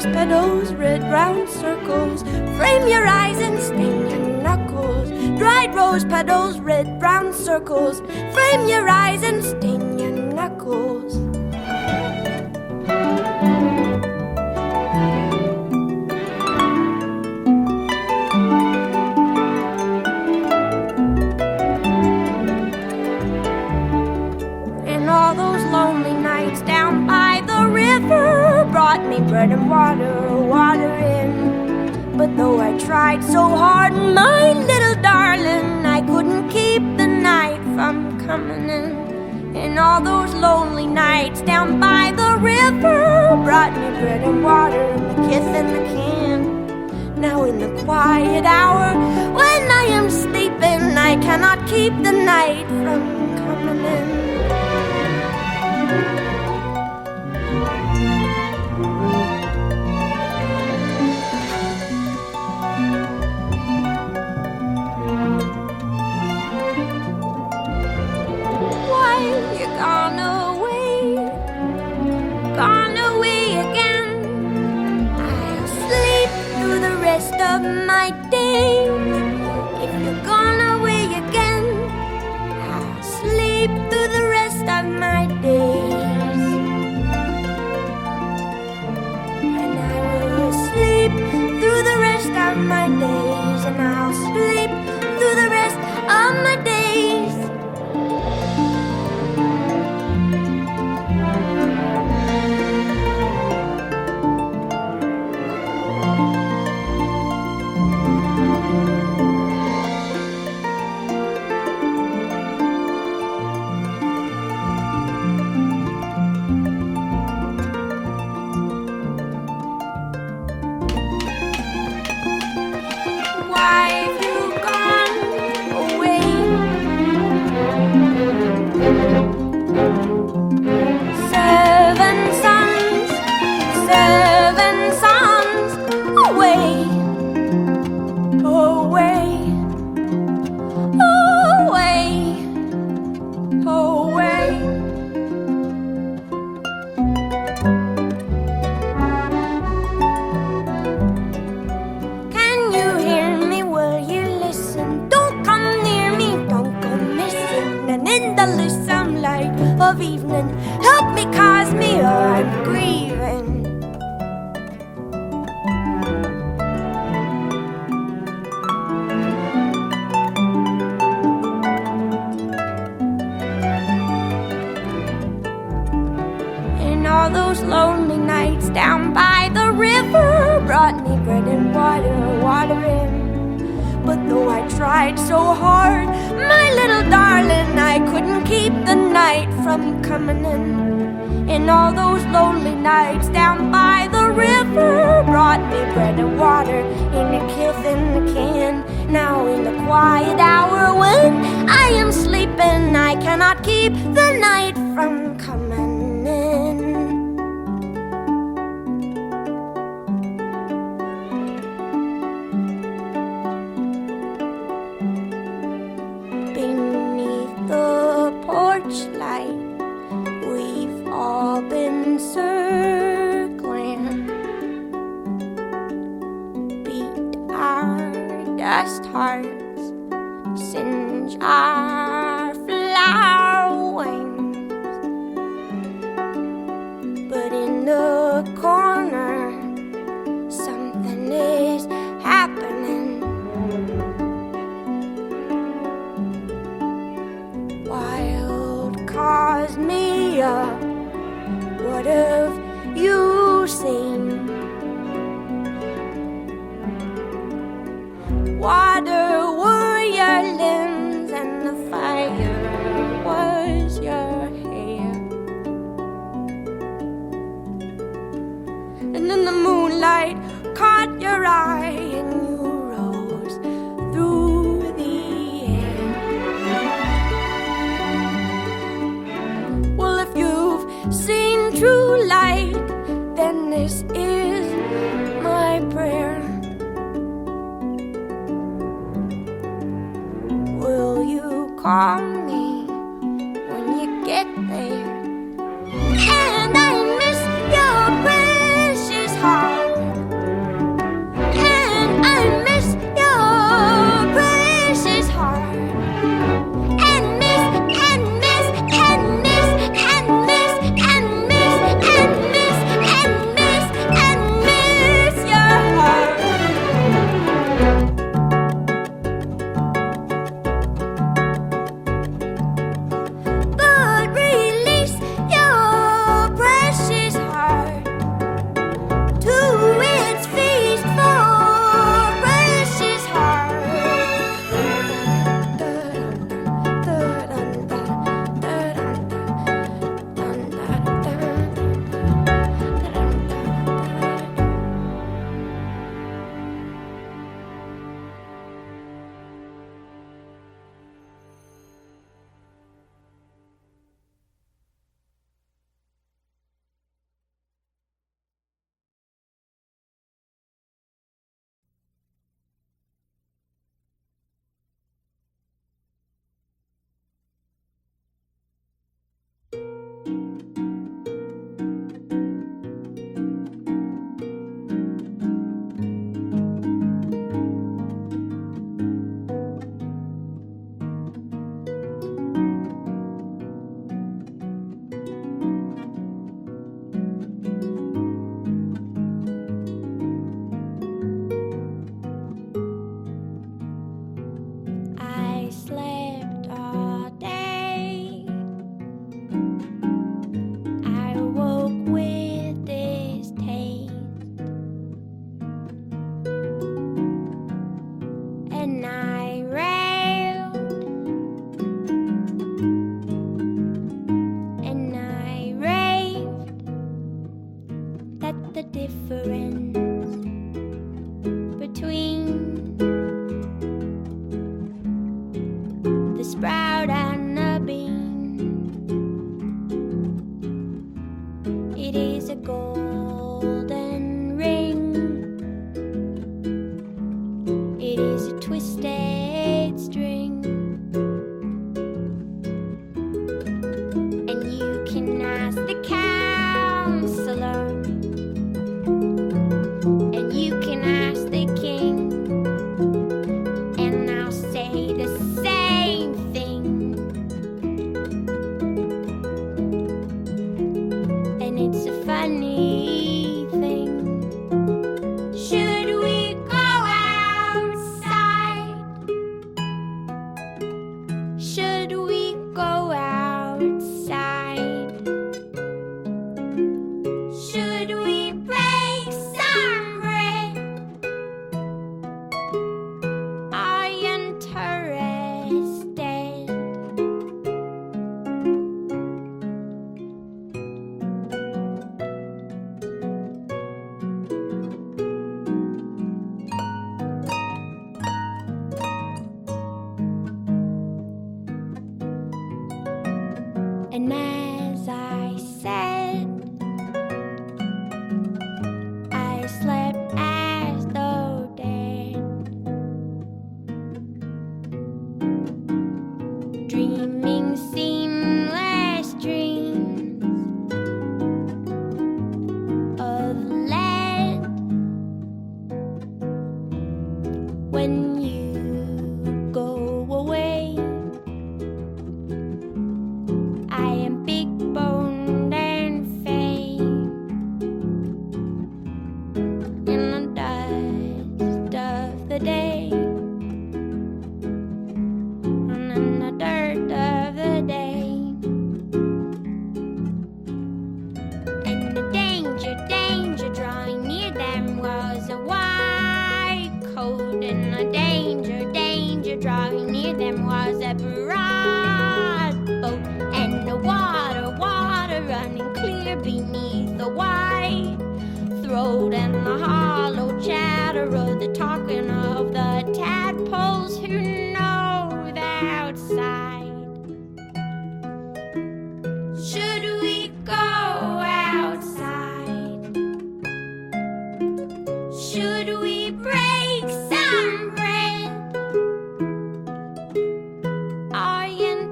rose petals, red round circles, frame your eyes and stain your knuckles. Dried rose petals, red brown circles, frame your eyes and stain your knuckles. And all those lonely nights down by the river brought me bread and water in. But though I tried so hard, my little darling, I couldn't keep the night from coming in. And all those lonely nights down by the river brought me bread and water and the kiss in the can. Now in the quiet hour when I am sleeping, I cannot keep the night from coming in. Gone away again. I'll sleep through the rest of my days. If you're gone away again, I'll sleep through the rest of my days. And I will sleep through the rest of my days. And I'll sleep through the rest of my days. Of evening, help me, cause me, or I'm grieving. And all those lonely nights down by the river brought me bread and water in. But though I tried so hard, my little darling, I couldn't keep the night from coming in. And all those lonely nights down by the river brought me bread and water and a kiss in the can. Now in the quiet hour when I am sleeping, I cannot keep the night from coming in. Light, we've all been circling, beat our dust hearts, singe our flower wings. But in the corner, something is happening. Cause me up, what have you seen? Water were your limbs and the fire was your hair. And then the moonlight caught your eye and you rose through the air. Well, if you've seen true light, then this is my prayer. Will you call me when you get there? And I miss your precious heart. the difference between the sprout and the bean. It is a golden ring. It is a twisted string. And you can ask the counselor, and you can ask the king, and I'll say the same thing. And it's a funny thing. Should we go outside? Should we go outside? Should we break some bread? Are you interested? And as I said, I slept as though dead, dreaming seamless dreams of lead. When you go away, I am big boned and fake in the dust of the day, and in the dirt of the day. And the danger, danger drawing near them was a white coat, and the danger, danger drawing near them was a broad boat, and the water, water running clear beneath the white throat, and the hollow chatter of the talking of the tadpoles who know the outside. Should we go outside? Should we break some bread? Are you interested?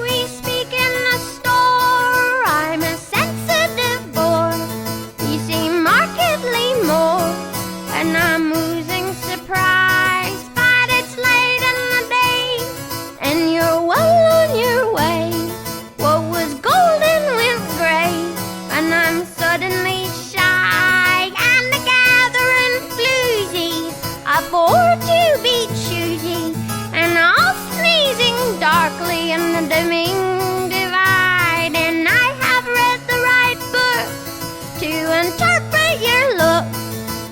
We speak in the store. I'm a sensitive bore. You seem markedly more, and I'm losing surprise. But it's late in the day, and you're well on your way. What was golden went gray, and I'm suddenly shy. And the gathering floozies afford to be choosy, and all sneezing darkly in the dimming divide. And I have read the right book to interpret your look.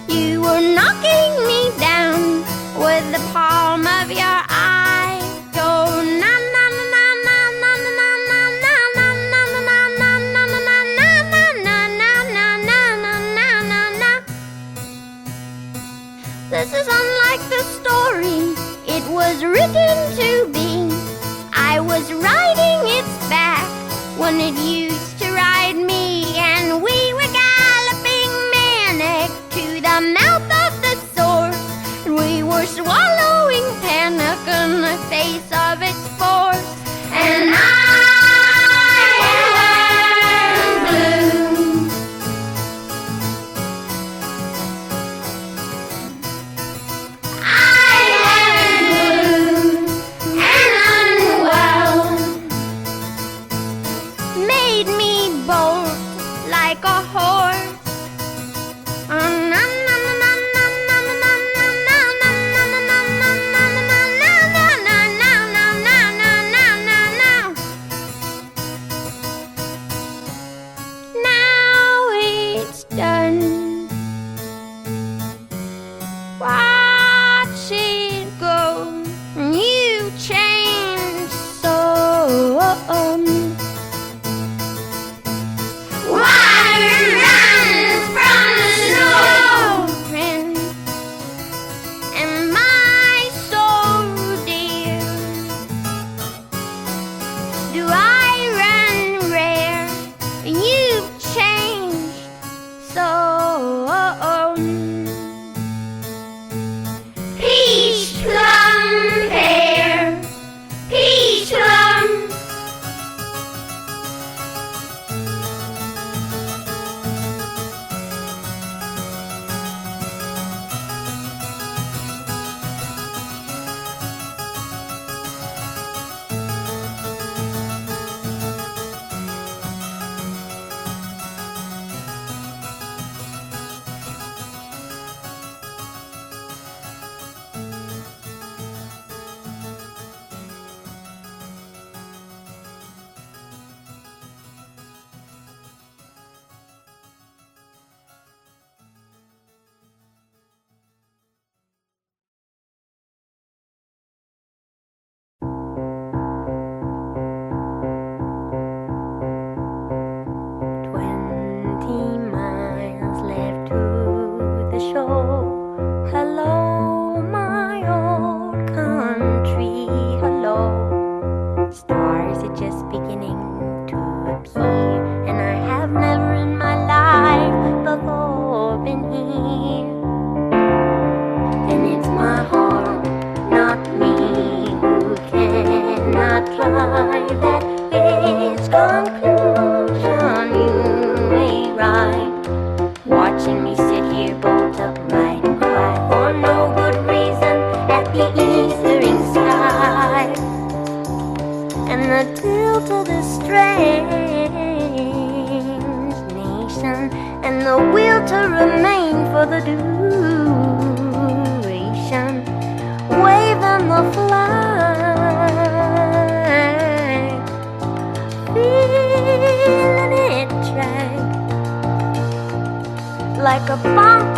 You were knocking me down with the palm of your eye. Go na na na na na na na na na na na na na na na na na na na. This is unlike the story was written to be. I was riding its back when it used to ride me, and we were galloping manic to the mouth of the source, and we were swallowing panic in the face of its force. And I am blue. I am blue and unwell. Made me bolt like a horse. Now it's done. Watch it go. You changed so. Water runs from the snow, and my soul, dear, do I run rare? You've changed so. Peach plum pear, peach plum. Hello, my old country, hello. Stars are just beginning to appear, and I have never in my life before been here. And it's my heart, not me, who cannot drive at its conclusion. You may ride, watching me sit here bolt upright and cry for no good reason at the ethering sky, and the tilt of the strange nation, and the will to remain for the duration, waving the flag, feeling it drag like a bump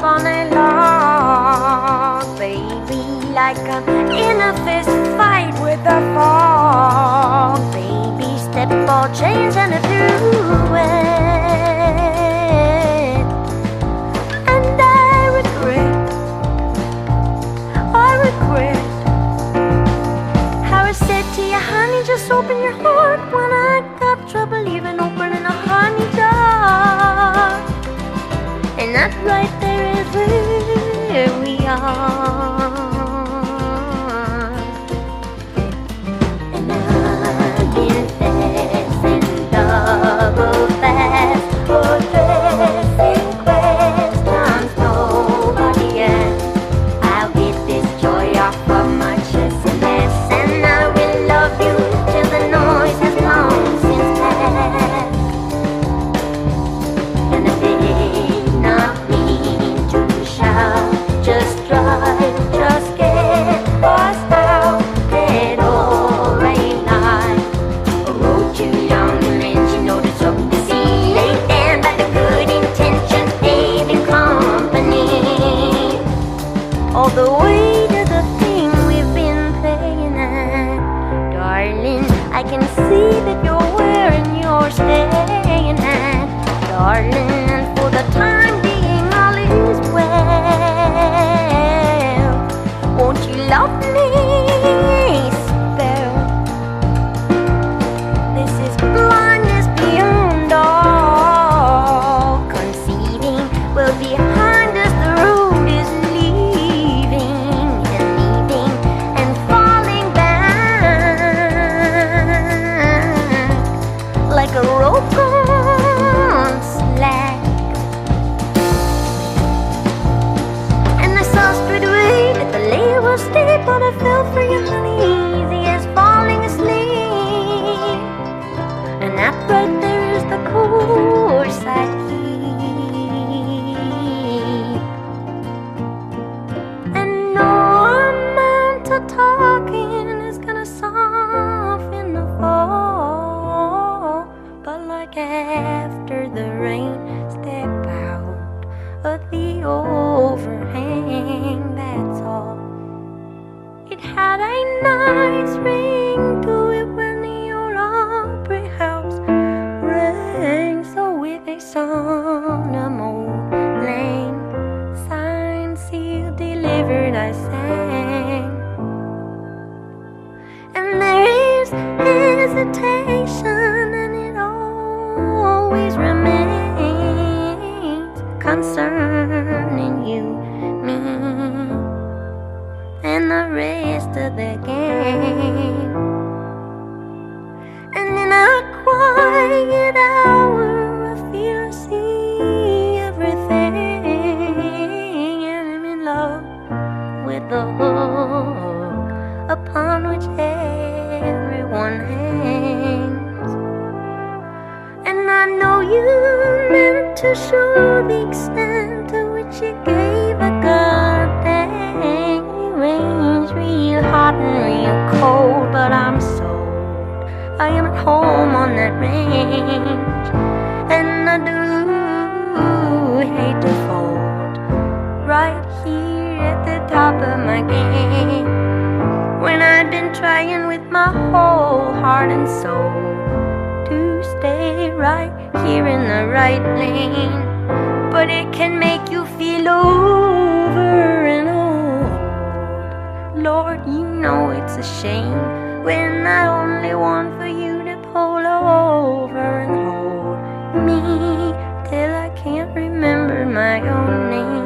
on a log, baby, like in a fist fight with the fog, baby, step all chains and a duet, and I regret how I said to you, honey, just open your heart when I got trouble even opening a honey jar. And that right there is where we are. And I've been fast and double fast. love me spell. This is blindness beyond all conceiving. We'll be behind us, the road is leaving and leaving and falling back like a rope on slack. And I saw straight away that the lay was steep, but I fell for you, honey, easy as falling asleep. And that right there is the course I keep. And no amount of talking is gonna soften the fall. But like after the rain, step out of the overhang, that's all. It had a nice ring to it when the old Opry House rang. So with a solemn lane, signed, sealed, delivered, I sang. And there is hesitation, and it always remains concerning you, me, and the rest of the game. And in a quiet hour, I feel I see everything, and I'm in love with the hook upon which everyone hangs. And I know you meant to show the extent to which you gave a goddamn. You rain's real hot and real cold, but I'm sold. I am at home on that range, and I do hate to fold right here at the top of my game, when I've been trying with my whole heart and soul to stay right here in the right lane. But it can make you feel over and old. Lord, you know it's a shame when I only want for you to pull over and hold me till I can't remember my own name.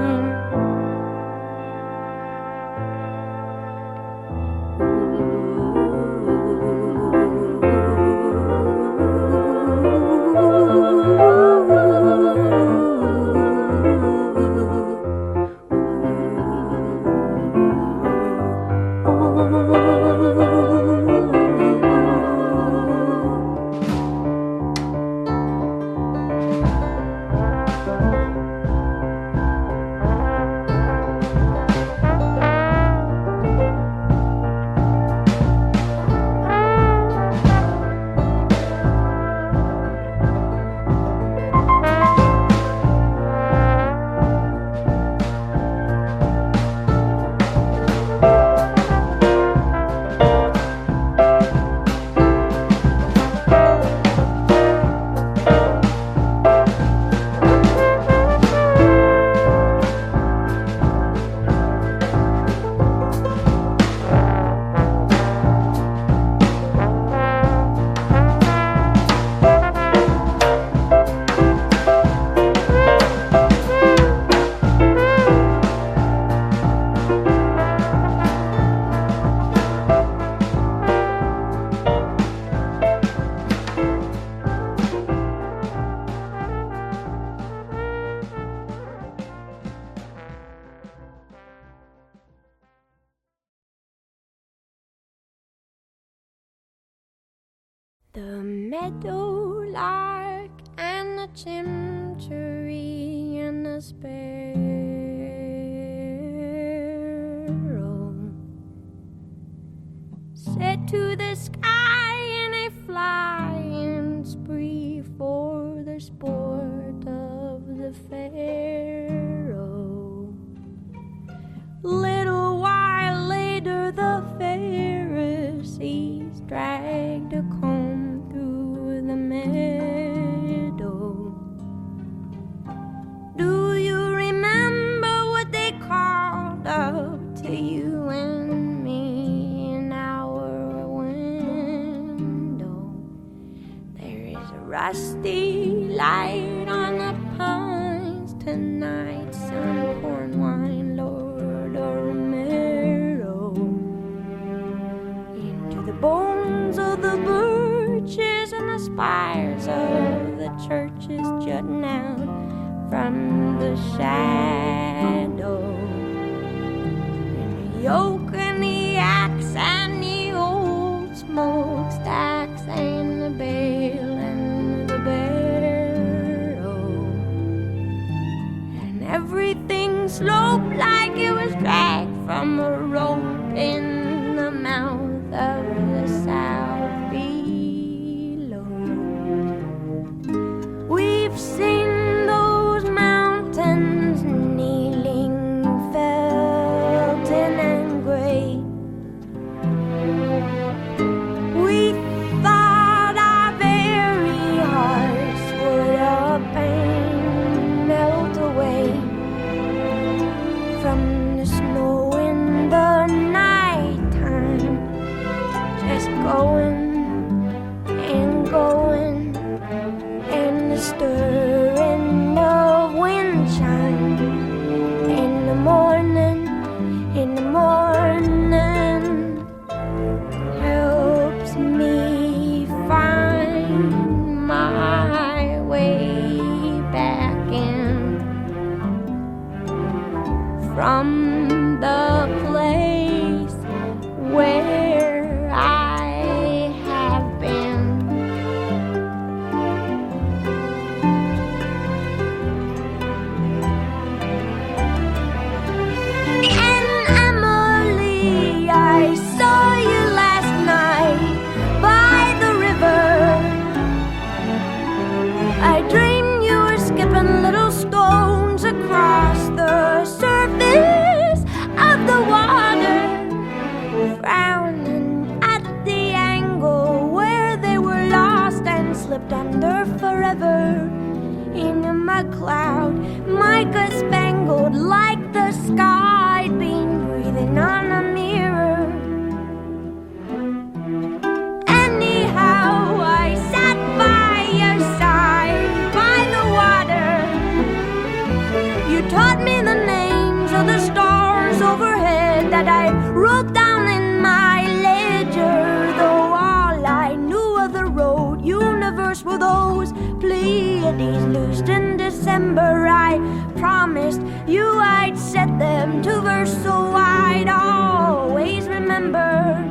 The meadowlark and the chimchuree and the sparrow set to the sky in a flying spree for the sport of the pharaoh. Little while later, the Pharisees dragged a comb through the meadow. Do you remember what they called up to you and rusty light on the pines tonight. Some corn wine, Lord Romero, into the bones of the birches and the spires of the churches jutting out from the shadow. And the yoke and the axe and the old smokestacks and the bale and the barrow, and everything sloped like it was dragged from a rope in the mouth of the south below. We've seen those mountains kneeling, felting and gray. We thought our very hearts would up and melt away from the snow in the nighttime, just going and going, and the stirring of wind chime in the morning, helps me find my way back in from the place where I have been. And Emily, I saw you last night by the river. I dreamed you were skipping little stones across the surface of the water, frowning at the angle where they were lost and slipped under forever in a mud cloud, mica spangled like the sky had been breathing on a mirror. Anyhow, I sat by your side by the water. You taught me the names of the stars overhead that I wrote down in my ledger, though all I knew of the road universe were those Pleiades loosed in December. I promised you I'd set them to verse, so I'd always remember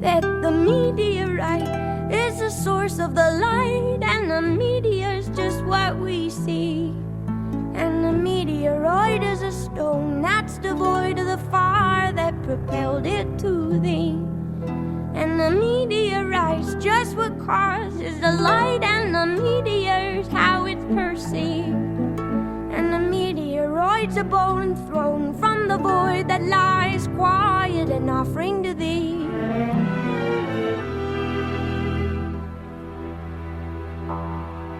that the meteorite is the source of the light, and the meteor's just what we see, and the meteoroid is a stone that's devoid of the fire that propelled it to thee. And the meteorite's just what causes the light, and the meteor's how it's perceived. And the meteoroid's a bone thrown from the void that lies quiet and offering to thee.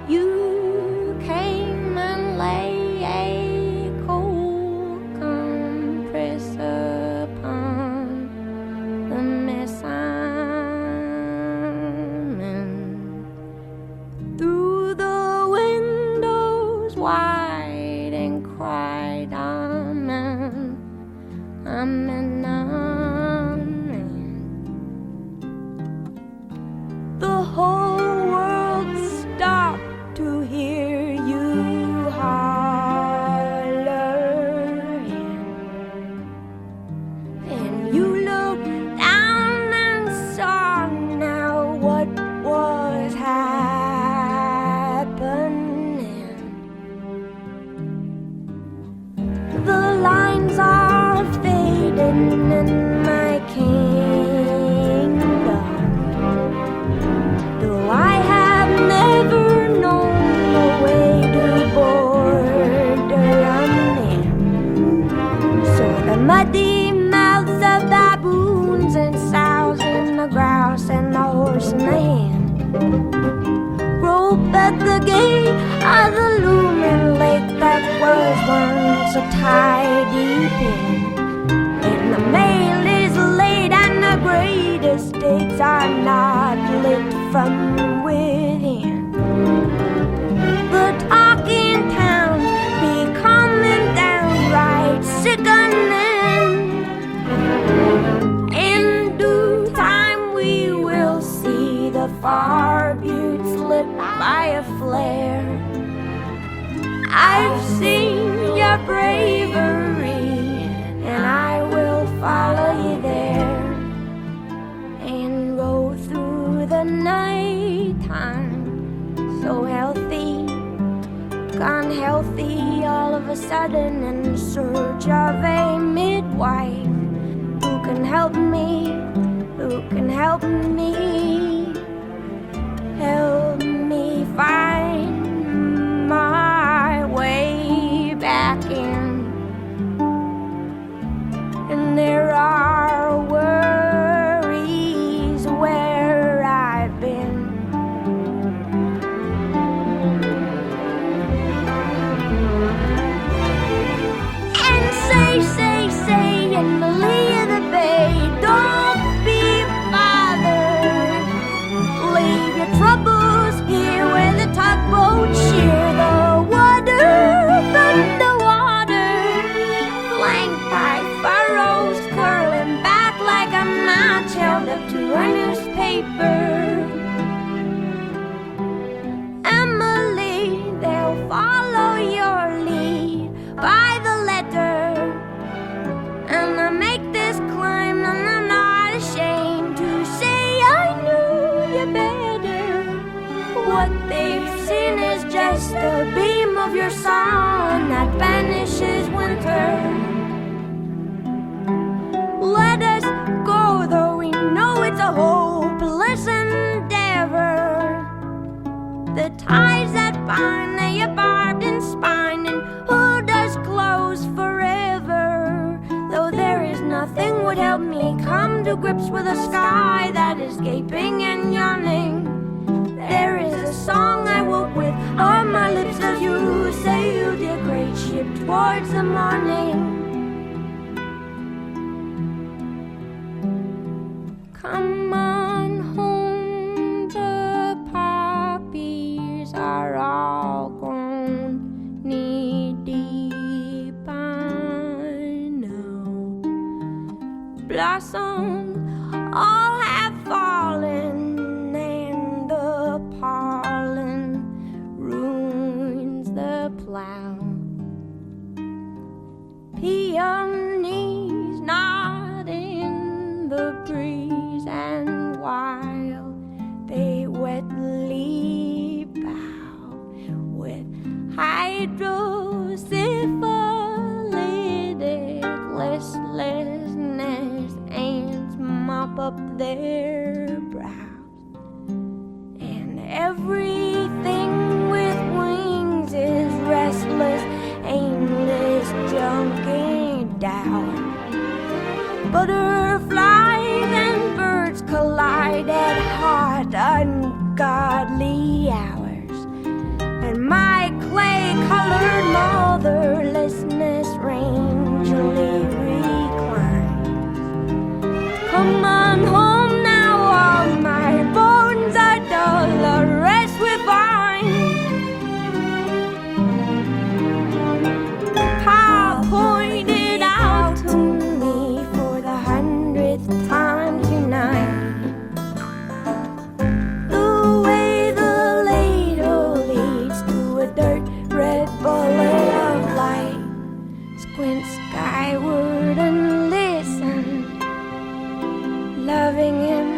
You came and lay a cold compress upon the mess I'm in, through the windows wide, and cried, Amen, Amen, Amen. The whole world stopped to hear you holler, and you looked down and saw now what was happening. The lines are fading in my kingdom, though I have never known the way to border on them. So the muddy mouths of baboons and sows and the grouse and the horse and the hen rope at the gate of the looming lake that was once a tidy pen. And the mail is late and the great estates are not lit from within. your bravery, and I will follow you there and go through the night time. So healthy, gone healthy all of a sudden, in search of a midwife who can help me, who can help me find my way back in. And there are worries where I've been. And say in the lee of the bay, don't be bothered. Leave your troubles here where the tugboats shear the water from the water, flanked by furrows curling back like a match held up to a newspaper. Emily, they'll follow your lead by the letter, and I make this climb, and I'm not ashamed to say I knew you better. What they've seen is just a beam of your sun that banishes winter. Let us go, though we know it's a hopeless endeavor. The ties that bind, they are barbed and spined, and who does close forever? Though there is nothing would help me come to grips with a sky that is gaping and yawning. There is a song I woke with on my lips as you sailed your great ship towards the morning. Come on home, the poppies are all grown knee-deep by now. Blossoms all have fallen, and the pollen ruins the plow. Peonies nod in the breeze, and while they wetly bow with hydrosyphilitic listlessness, ants mop up their brows, and everything with wings is restless, aimless, junking down. Butterflies and birds collide at hot, ungodly hours, and my clay-colored motherlessness rangely reclines. Come on home now, all my bones are dull, the rest we find. Pa pointed out to me for the 100th time tonight the way the ladle leads to a dirt red bullet of light. Squint skyward and listen. Loving him,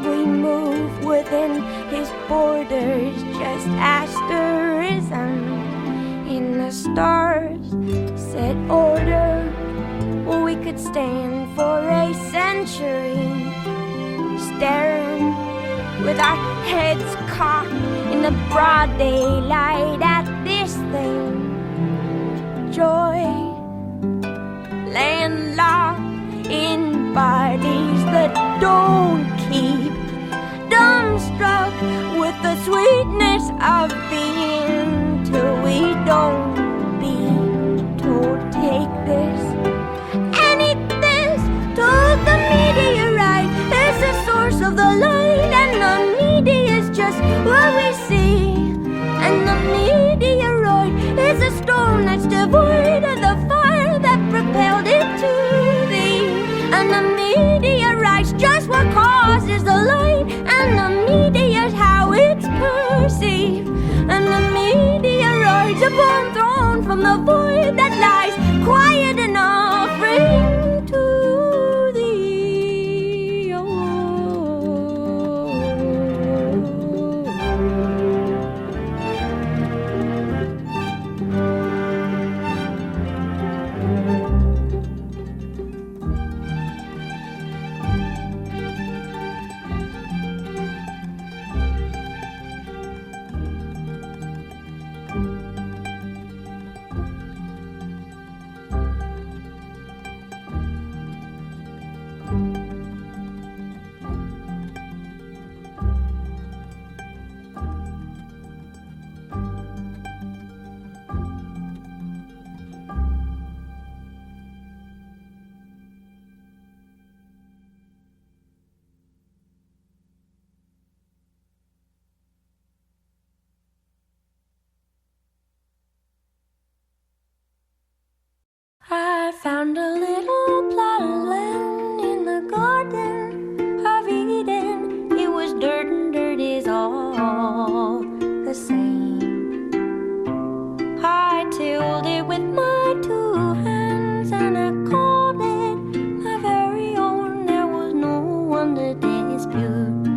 we move within his borders, just asterism in the stars set order. We could stand for a century, staring with our heads cocked in the broad daylight at this thing. Joy, landlocked in bodies that don't keep, dumbstruck with the sweetness of being, till we don't be told take this and eat this. Told the meteorite is the source of the light, and the media is just what we see, and the meteoroid is a storm that's devoid of the fire that propelled it to thee, and the meteorite's just what causes the light, and the media's how it's perceived, and the meteoroid's a bomb thrown found a little plot of land in the garden of Eden. It was dirt and dirt is all the same. I tilled it with my 2 hands and I called it my very own. There was no one to dispute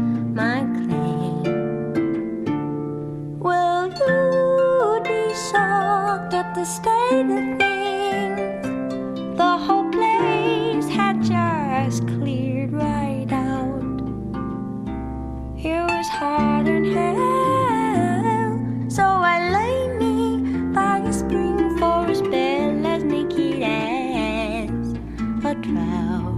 my claim. Well, you'd be shocked at the state of things. The whole place had just cleared right out. It was hard and hell, so I lay me by a spring for a spell as naked as a trout.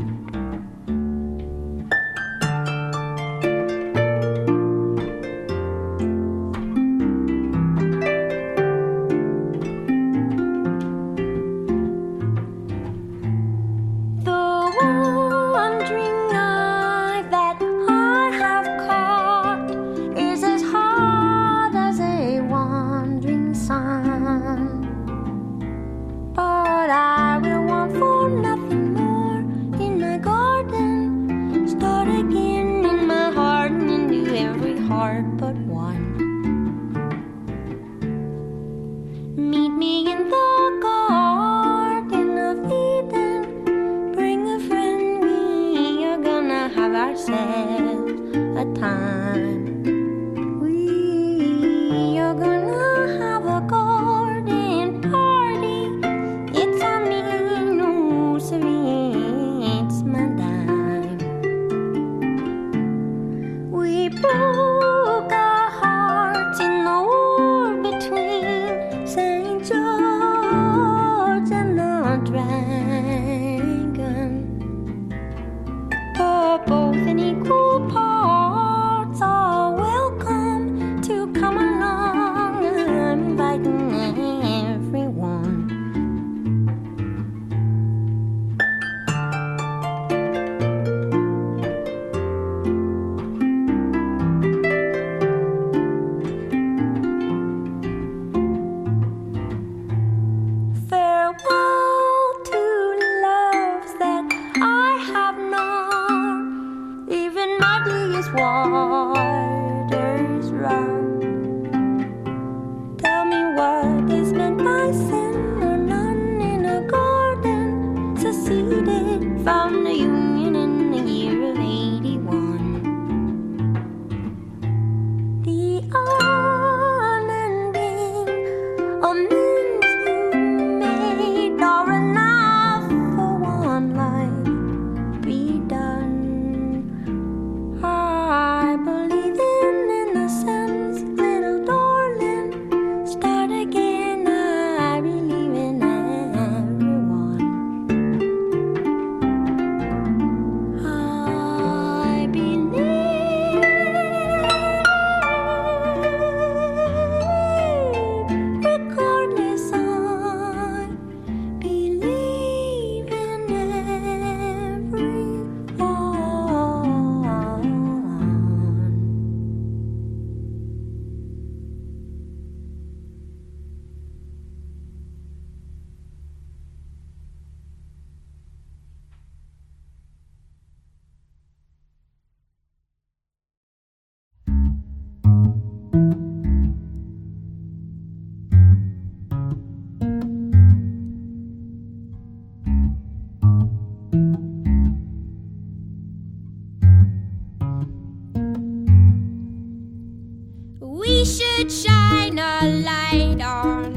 We should shine a light on,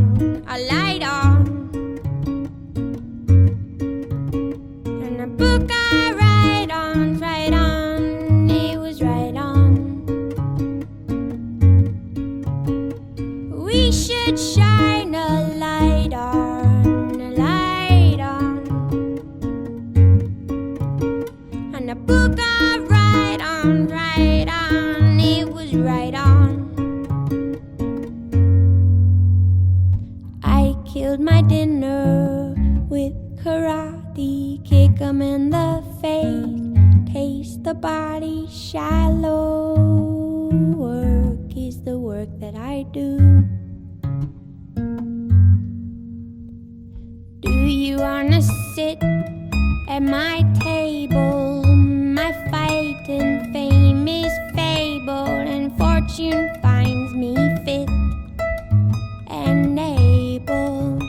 and a book I write on, it was right on. We should shine a light on, and a book I write on, it was right on. Killed my dinner with karate, kick 'em in the face, taste the body shallow. Work is the work that I do. Do you wanna sit at my table. My fight and fame is fable, and fortune finds me fit and able.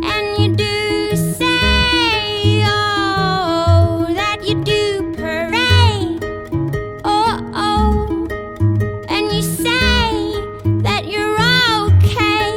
And you do say, oh, that you do parade, oh, oh, and you say that you're okay.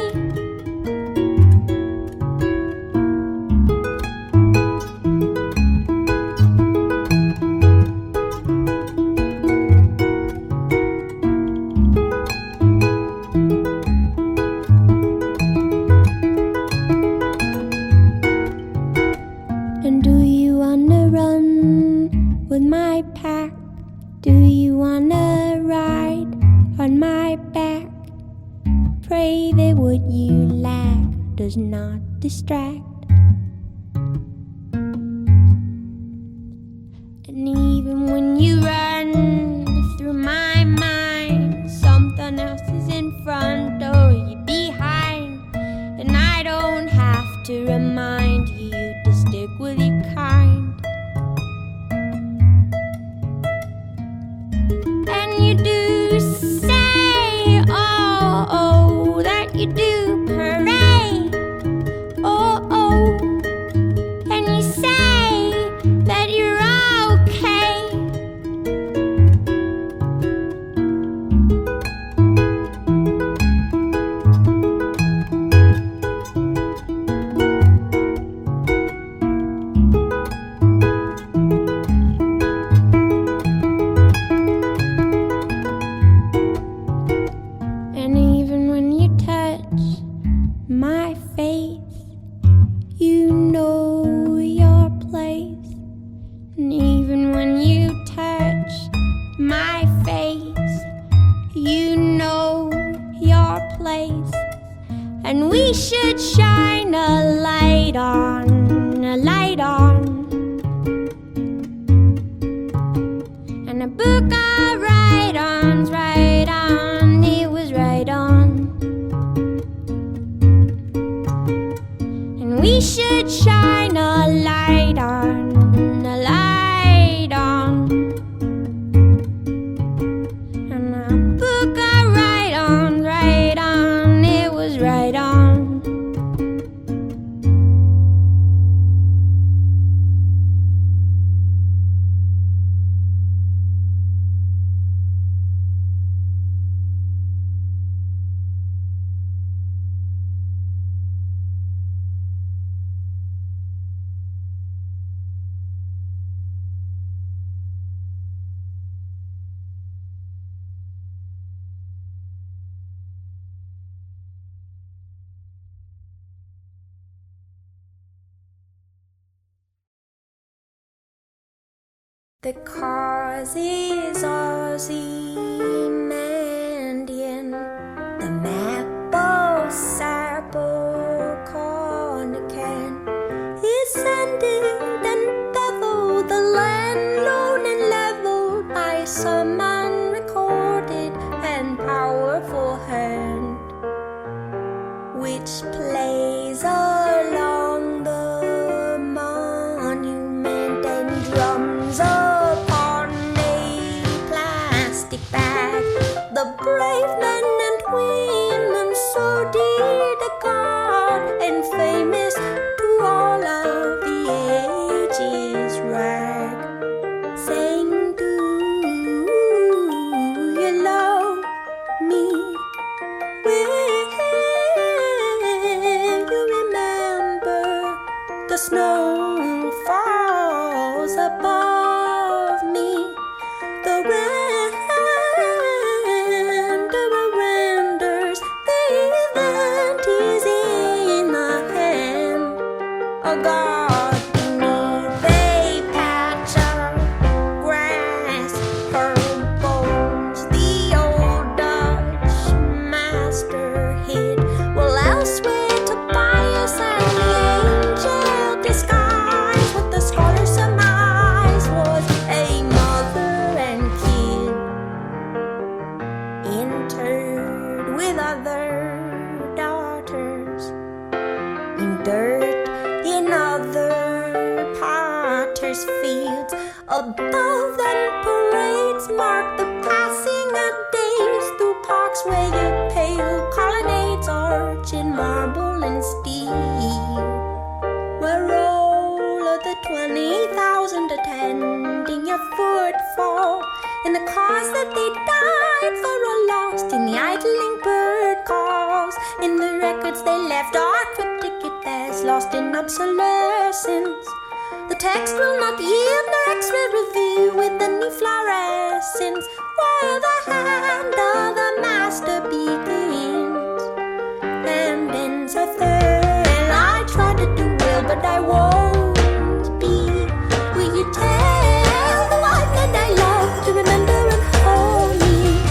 And do you wanna run with my pack? Do you wanna ride on my back? Pray that what you lack does not distract. And even when you run through my mind, something else is in front or you're behind. And I don't have to remind you to stick with your kind. And you do say, oh, oh, that you do parade, oh, oh, and you say that you're okay. And even when you touch my face, you know your place. And even when you touch my face, you know your place. And we should shine a light on, a light on. And a book of write-ons, right on, it was right on. And we should shine a light on, a light on. And a book of write-ons, right on, it was right on. The cause is Ozymandian, the maple sapple cornican is sending and bevel the land lone and leveled by some unrecorded and powerful hand, which plays along the monument and drums upon a plastic bag. The brave men and women so dear to God and famous to all of the ages rag, saying, do you love me? Will you remember the snow falls above me? The renderer renders, the event is in the hand of God beneath a patch of grass, her bones the old Dutch master hid. Well, elsewhere Tobias and the angel disguised what the scholar surmised was a mother and kid interred with other daughters. harvest fields. Above them parades mark the passing of days through parks where your pale colonnades arch in marble and steel, where all of the 20,000 attending your footfall in the cause that they died for are lost in the idling bird calls. In the records they left are cryptic at best, lost in obsolescence. The text will not yield no X-ray review with the new fluorescence, where the hand of the master begins and ends a thrill. I try to do well, but I won't be. Will you tell the one that I love to remember and hold me?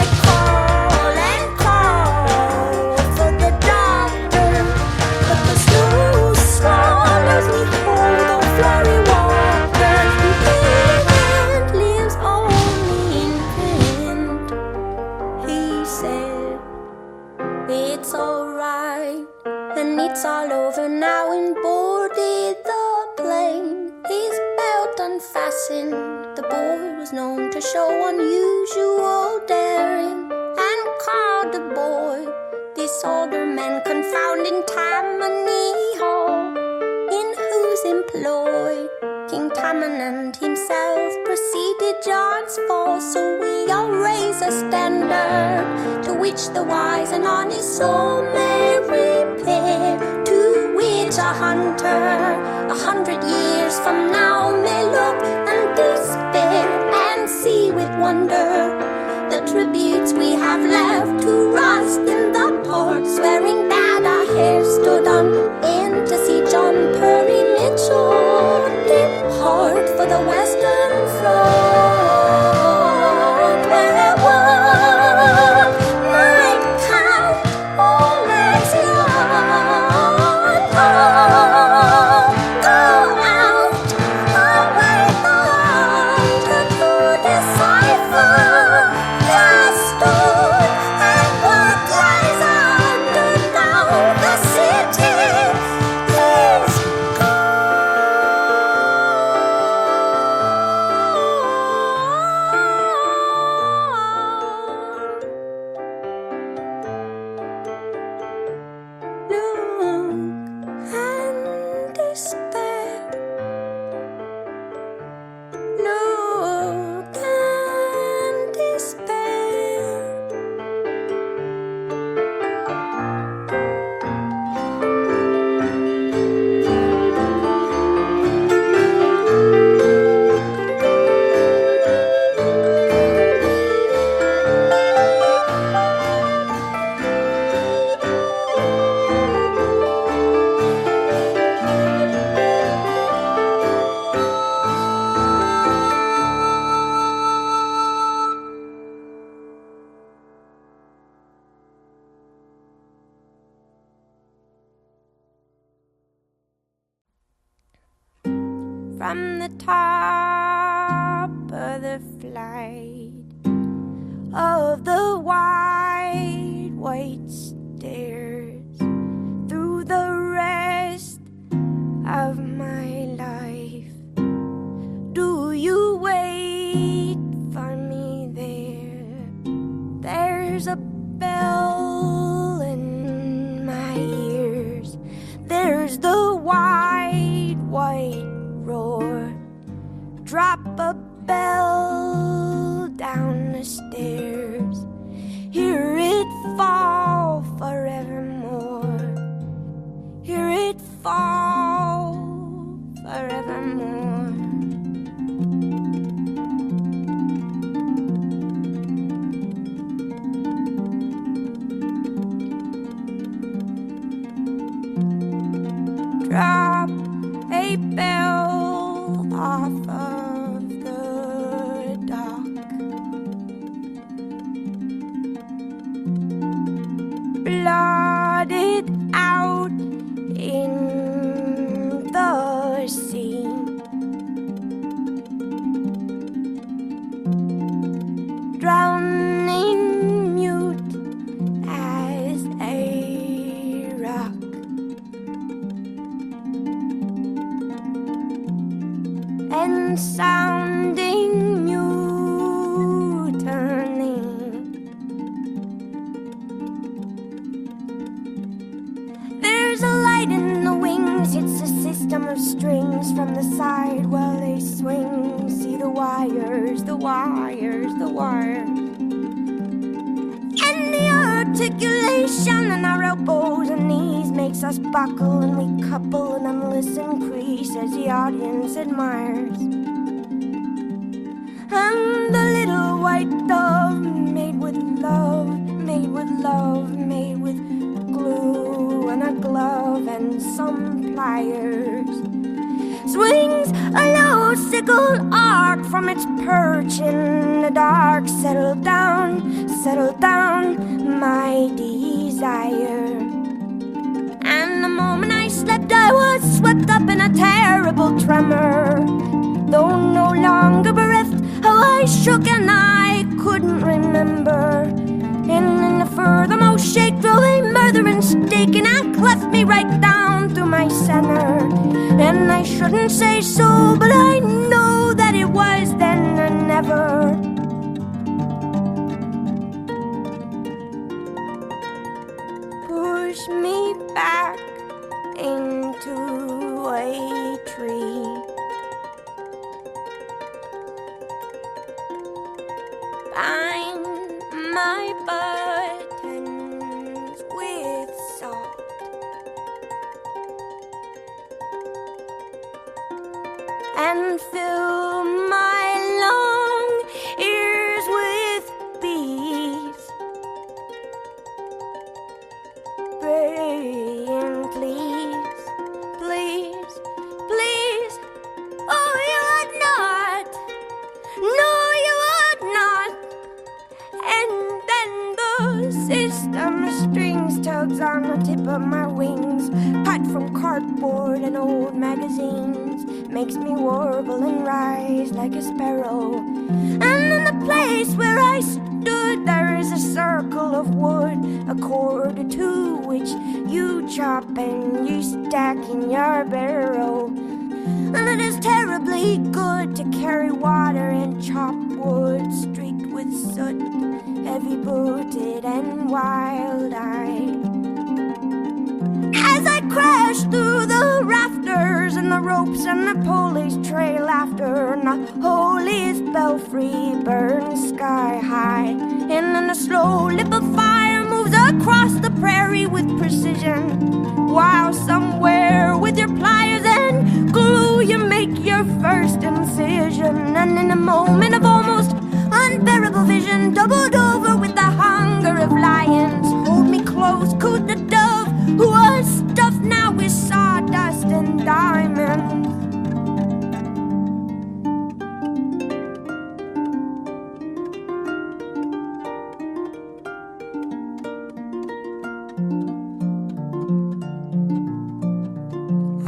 I call and call for the doctor, but the snow swallows me whole. The flurry walkers who live lives only in print. He said, it's alright, and it's all over now, and boarded the plane. His belt unfastened, the boy was known to show unusual daring, and called the boy this older man confounding Tammany Hall, in whose employ King Tammany himself preceded John's fall. So we all raise a standard to which the wise and honest soul may repair, to which a hunter 100 years from now may look and despair, and see with wonder the tributes we have left to rust in the port, swearing that our hair stood on end to see John Perry Mitchell depart for the Western Front, where one might count all that's young. Go out, away the hunter to decipher the story and what lies under now. The city is look and despair. Look and despair. From the top of the flight of the wide white stairs, through the rest of my life, do you wait for me there? There's a bell in my ears, there's the wide white roar. Drop a bell down the stairs, hear it fall forevermore, hear it fall forevermore. Drop a bell off of the dock, blotted out in the sea. Drowning mute as a rock. and sounding mutiny. There's a light in the wings, it's a system of strings from the side while they swing. See the wires, the wires, the wires. And the articulation in our elbows and knees makes us buckle, and we couple and unless increase as the audience admires. And the little white dove made with love, made with love, made with glue and a glove and some pliers, swings a low sickle arc from its perch in the dark. Settle down, my desire. And the moment I slept, I was swept up in a terrible tremor. Though no longer bereft, how I shook and I couldn't remember. And in the furthermost shake drove a murderous stake, and I cleft me right down through my center. And I shouldn't say so, but I know that it was then and never. Push me back into a tree. Bind my buttons with salt. And fill my long ears with bees, praying, please, please, please. Oh, you would not. No, you would not. And then the system of strings tugs on the tip of my wings, cut from cardboard and old magazines, makes me warble and rise like a sparrow. And in the place where I stood, there is a circle of wood, a cord or two, which you chop and you stack in your barrow. And it is terribly good to carry water and chop wood, streaked with soot, heavy-booted and wild-eyed. As I crash through the rafters and the ropes and the pulleys trail after, and the holiest belfry burns sky high, and then a slow lip of fire moves across the prairie with precision, while somewhere with your pliers and glue you make your first incision. And in a moment of almost unbearable vision, doubled over with the hunger of lions, hold me close, cooed the dove, who was stuffed now with sawdust and diamonds.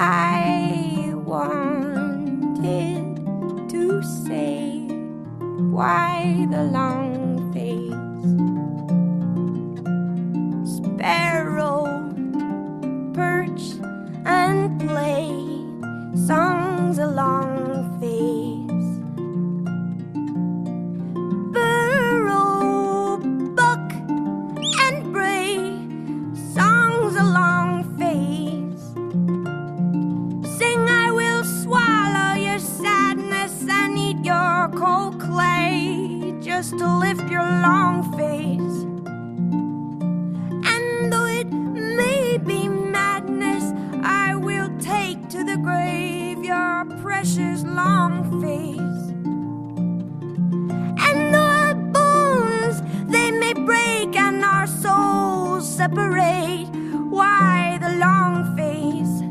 I wanted to say, why the long face? Sparrow, perch and play, songs a long face. Burrow, buck and bray, songs a long face. Sing, I will swallow your sadness and eat your cold clay, just to lift your long face. And though it may be madness, I will take to the grave your precious long face. And though our bones they may break and our souls separate, why the long face?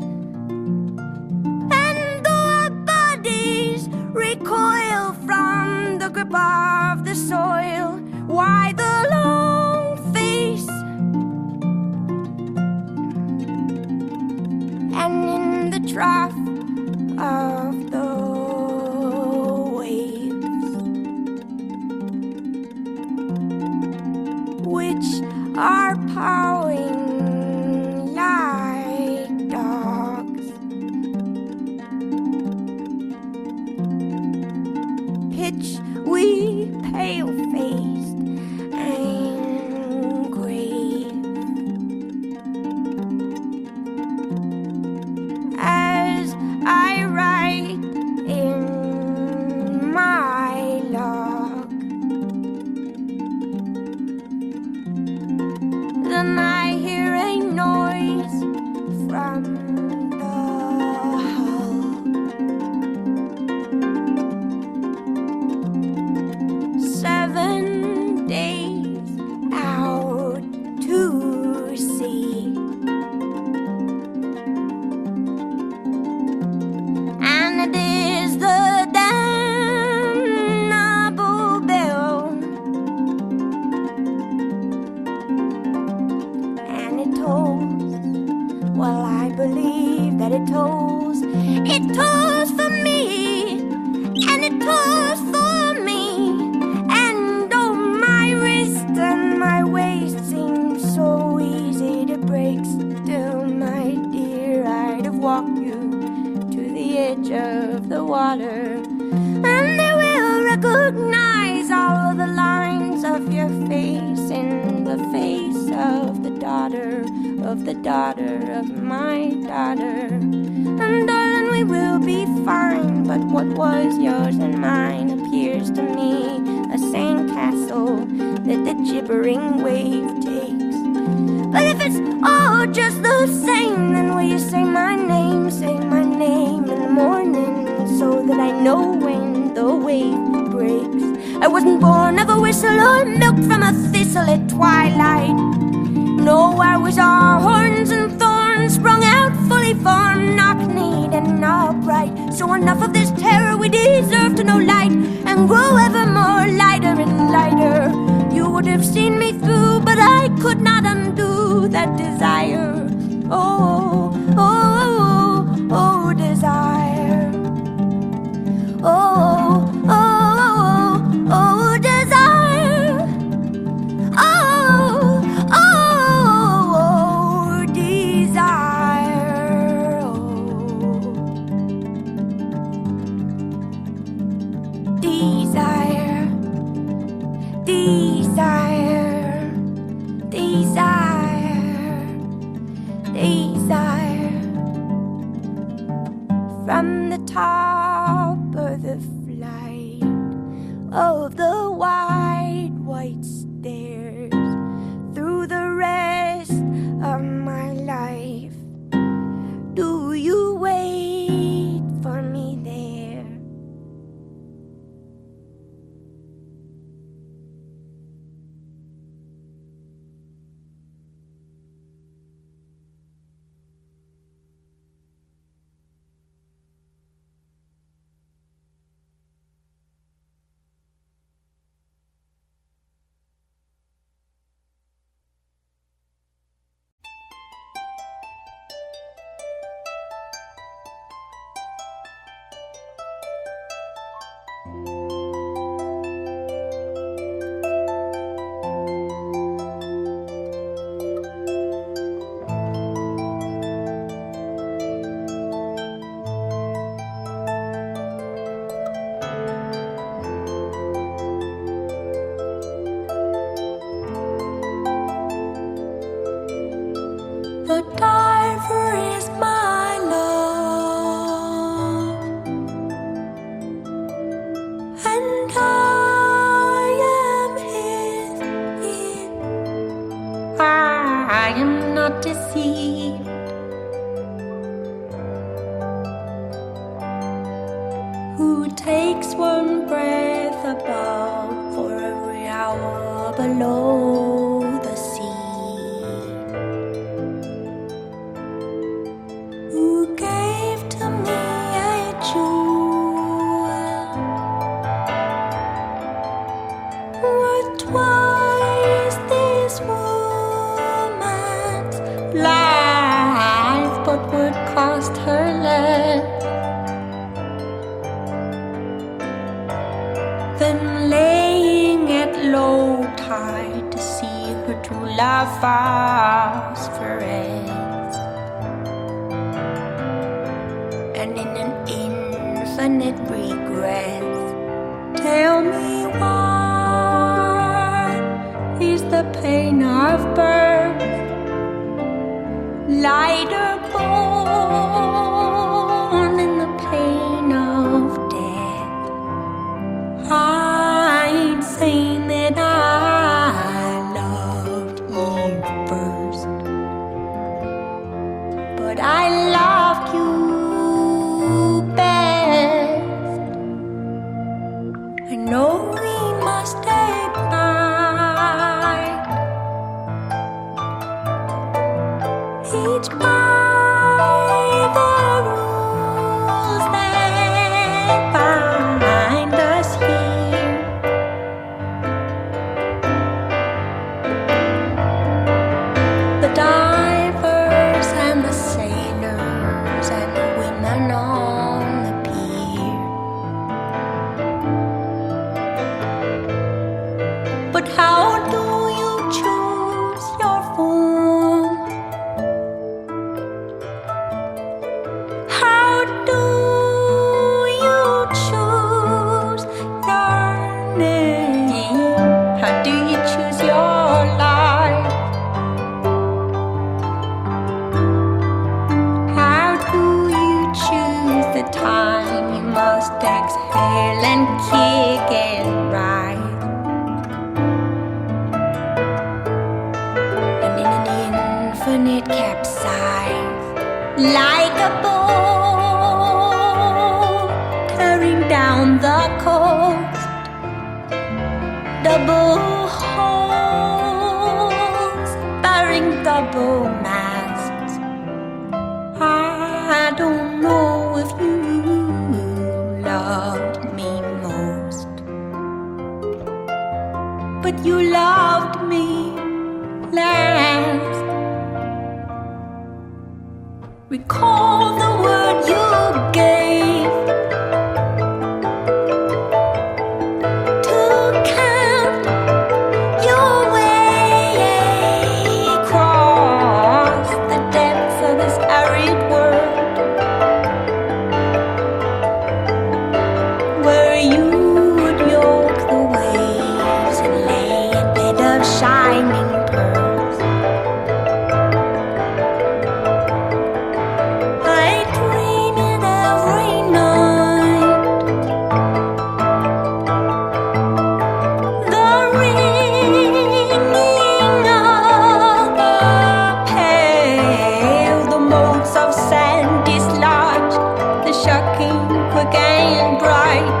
And though our bodies recoil from the grip of the soil, why the long face? And in the trough of the waves, which are pawing like dogs, pale-faced and grave. As I write in my log, then I hear a noise from the hull. 7 days out to sea, and it is the damnable bell, and it tolls. Well, I believe that it tolls. It tolls for me, and it tolls for me. And oh, my wrist and my waist seem so easy to break. Still, my dear, I'd have walked you to the edge of the water, and they will recognize all of the lines of your face in the face of the daughter of my daughter. And darling, we will be fine, but what was yours and mine appears to me a sandcastle that the gibbering wave takes. But if it's all just the same, then will you say my name in the morning, so that I know when the wave breaks? I wasn't born of a whistle or milked from a thistle at twilight. No, I was all horns and thorns, sprung out fully formed, knock-kneed and upright. So enough of this terror, we deserve to know light, and grow ever more lighter and lighter. You would have seen me through, but I could not undo that desire. Oh, oh, oh, desire. Oh, oh, oh, desire. Oh, oh, desire. Desire, desire, desire, desire. From the top of the flight of the wide white stairs, through the rest of my life, do you wait for me there? The diver is my love, and I am his ear. I am not deceived. Who takes one breath above for every hour below the sea? Who gave to me a jewel worth twice this woman's life, but would cost her less than laying at low tide to see her true love phosphoresce, and in an infinite regress Tell me what is the pain of birth, lighter born in the pain of death. I ain't saying that I loved you first, but I loved you best. I know we must ignite each by the rules that bind us here. The divers and the sailors and the women on the pier. But how do you choose your form? How do you choose your name? How do you choose your life? How do you choose the time you must exhale and kick and rise? And in an infinite capsize, like a boat tearing down the coast, double holes bearing double masts. I don't know if you loved me most, but you loved me last. Recall the word you gave to count your way across the depths of this arid world, where you would yoke the waves and lay a bed of shining pearls. I dream it every night. The ringing of the pale, the motes of sand dislodged, the shocking quick and bright,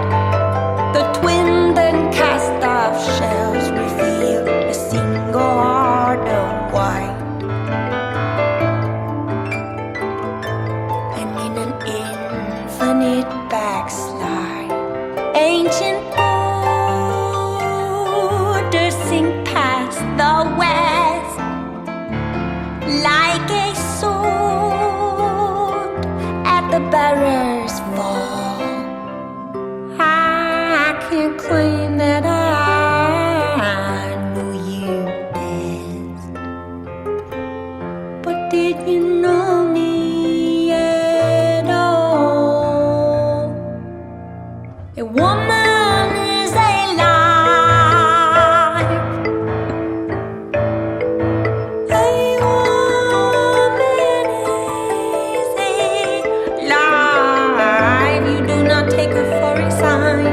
the twinned and cast off shells reveal a single heart of white. And in an infinite backslide, ancient borders sink past the west like a sword at the bearer's fall. I can't claim that I knew you best, but did you know me at all? A woman is alive. A woman is alive. You do not take her for a sign.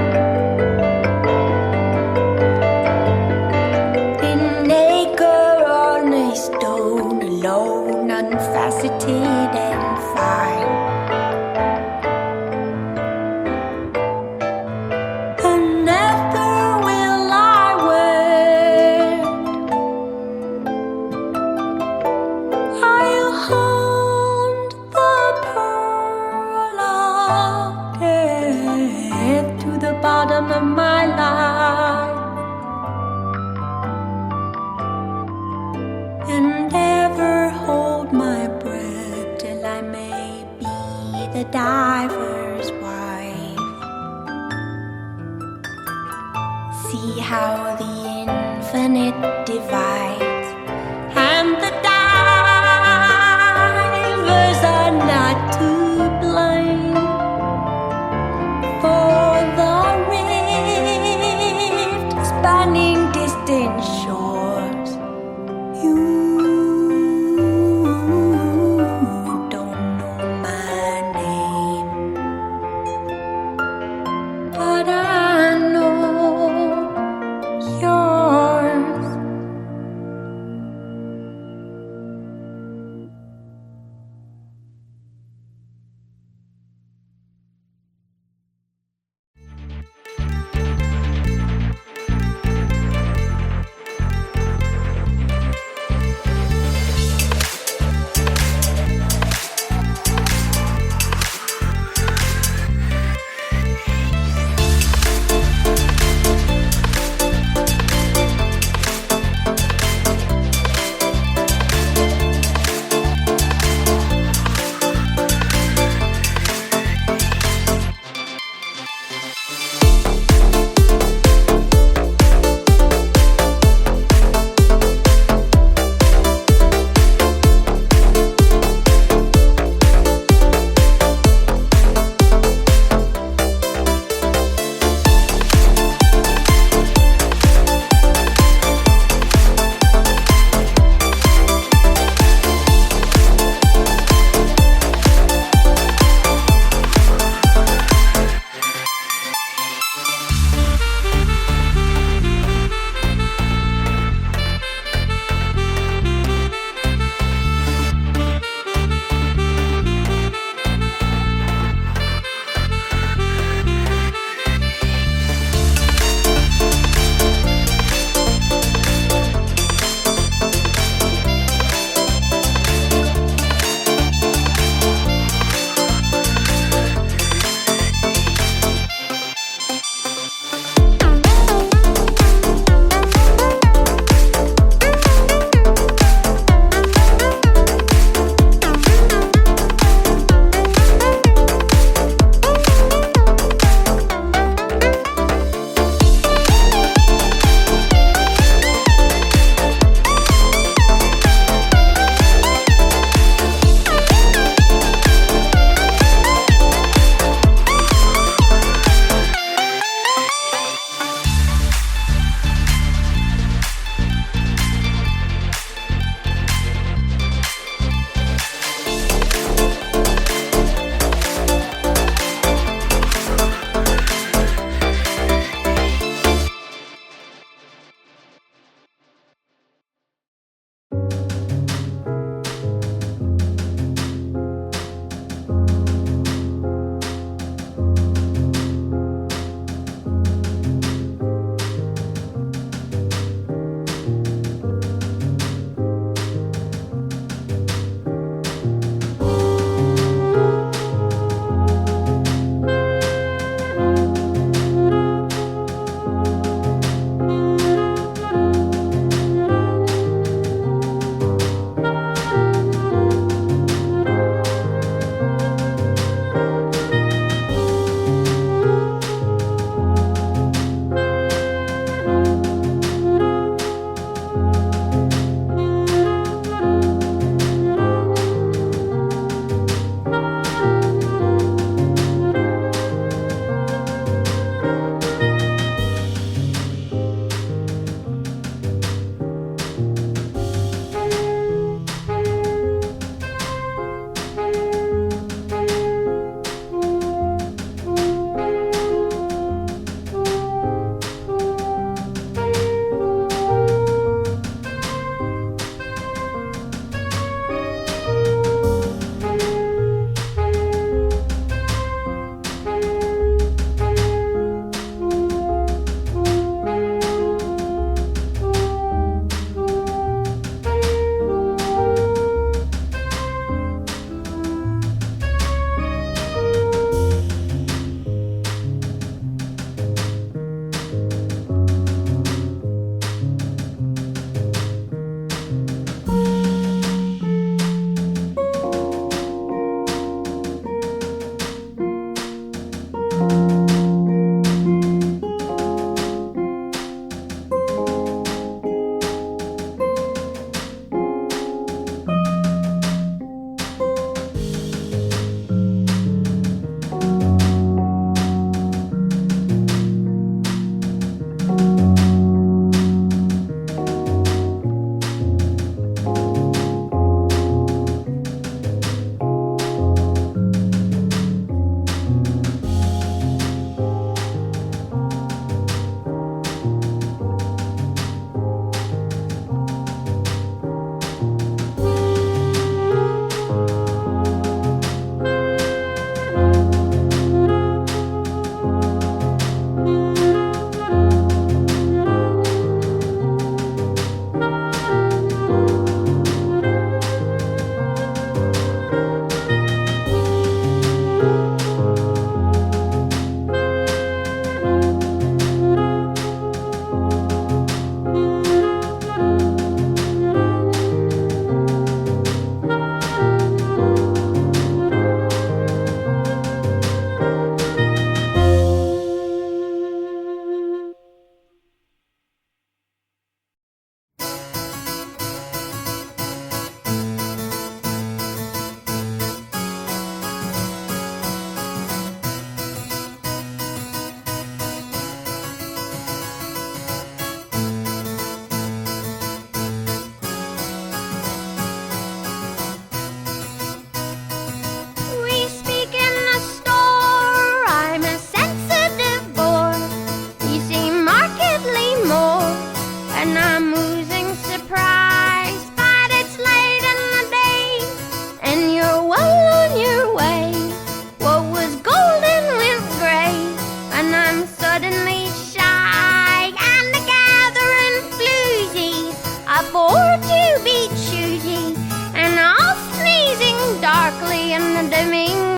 In acre on a stone, alone, unfaceted and fine. And never will I wed. I'll hunt the pearl of death to the bottom of my life, and ever hold my breath till I may be the diver's wife. See how the infinite divides, and the divers are not to blame for the ring suddenly